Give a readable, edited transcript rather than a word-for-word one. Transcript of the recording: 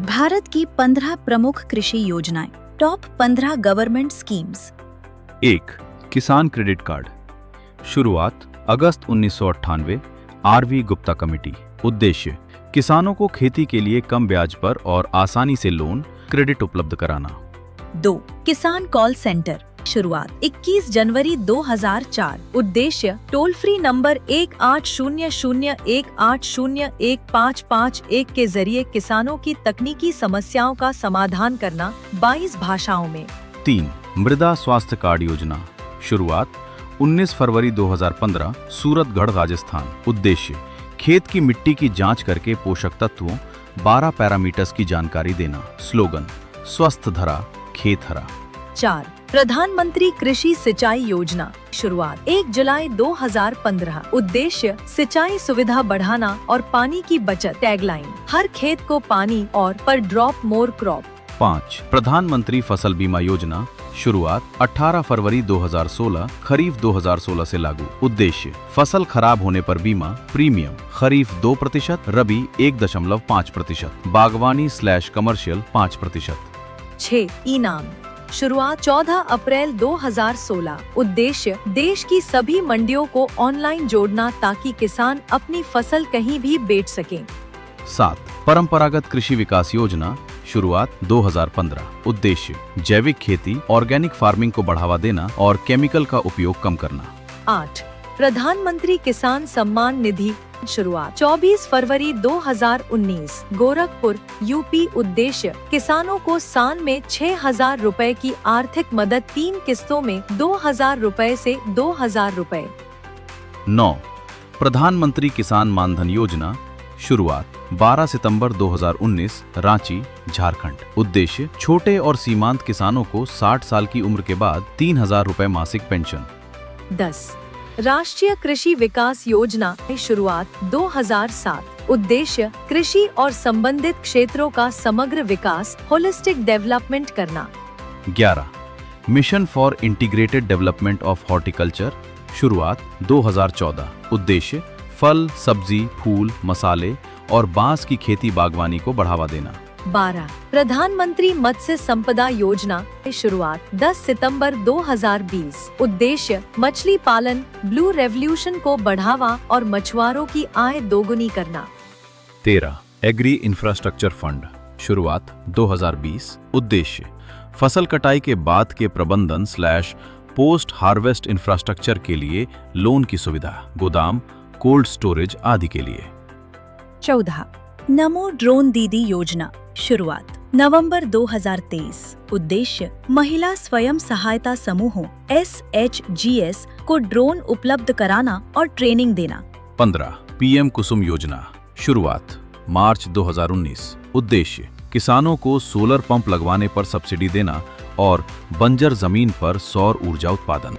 भारत की 15 प्रमुख कृषि योजनाएं। Top 15 government schemes. 1. किसान क्रेडिट कार्ड। शुरुआत अगस्त 1998। RV Gupta committee. उद्देश्य किसानों को खेती के लिए कम ब्याज पर और आसानी से लोन क्रेडिट उपलब्ध कराना। 2. किसान कॉल सेंटर। शुरुआत 21 जनवरी 2004। उद्देश्य टोल फ्री नंबर 180018011551 के जरिए किसानों की तकनीकी समस्याओं का समाधान करना 22 भाषाओं में। 3. मृदा स्वास्थ्य कार्ड योजना। शुरुआत 19 फरवरी 2015। सूरतगढ़ राजस्थान। उद्देश्य खेत की मिट्टी की जांच करके पोषक तत्वों 12 पैरामीटर्स की जानकारी देना। स्लोगन स्वस्थ धरा खेत हरा। 4. प्रधानमंत्री कृषि सिंचाई योजना। शुरुआत 1 जुलाई 2015। उद्देश्य सिंचाई सुविधा बढ़ाना और पानी की बचत। टैगलाइन हर खेत को पानी और पर ड्रॉप मोर क्रॉप। 5. प्रधानमंत्री फसल बीमा योजना। शुरुआत 18 फरवरी 2016। खरीफ 2016 से लागू। उद्देश्य फसल खराब होने पर बीमा प्रीमियम खरीफ 2%, रबी 1.5%, बागवानी/कमर्शियल 5%। 6. इनाम। शुरुआत 14 अप्रैल 2016। उद्देश्य देश की सभी मंडियों को ऑनलाइन जोड़ना ताकि किसान अपनी फसल कहीं भी बेच सकें। 7. परंपरागत कृषि विकास योजना। शुरुआत 2015। उद्देश्य जैविक खेती ऑर्गेनिक फार्मिंग को बढ़ावा देना और केमिकल का उपयोग कम करना। 8. प्रधानमंत्री किसान सम्मान निधि। शुरुआत 24 फरवरी 2019। गोरखपुर यूपी। उद्देश्य किसानों को साल में 6,000 रुपए की आर्थिक मदद 3 किस्तों में 2,000 रुपए से 2,000 रुपए। 9. प्रधानमंत्री किसान मानधन योजना। शुरुआत 12 सितंबर 2019। रांची झारखंड। उद्देश्य छोटे और सीमांत किसानों को 60 साल की उम्र के बाद 3,000 रुपए मासिक पेंशन। 10. राष्ट्रीय कृषि विकास योजना। शुरुआत 2007। उद्देश्य कृषि और संबंधित क्षेत्रों का समग्र विकास होलिस्टिक डेवलपमेंट करना। 11. Mission for integrated development of horticulture. शुरुआत 2014। उद्देश्य फल सब्जी फूल मसाले और बांस की खेती बागवानी को बढ़ावा देना। 12. प्रधानमंत्री मत्स्य संपदा योजना। शुरुआत 10 सितंबर 2020। उद्देश्य मछली पालन ब्लू रेवोल्यूशन को बढ़ावा और मछुआरों की आय दोगुनी करना। 13. Agri infrastructure fund. शुरुआत 2020। उद्देश्य फसल कटाई के बाद के प्रबंधन/पोस्ट हार्वेस्ट इंफ्रास्ट्रक्चर के लिए लोन की सुविधा गोदाम कोल्ड स्टोरेज आदि के लिए। 14. नमो ड्रोन दीदी योजना। शुरुआत नवंबर 2023। उद्देश्य महिला स्वयं सहायता समूहों SHGs को ड्रोन उपलब्ध कराना और ट्रेनिंग देना। 15. PM कुसुम योजना। शुरुआत मार्च 2019। उद्देश्य किसानों को सोलर पंप लगवाने पर सब्सिडी देना और बंजर जमीन पर सौर ऊर्जा उत्पादन।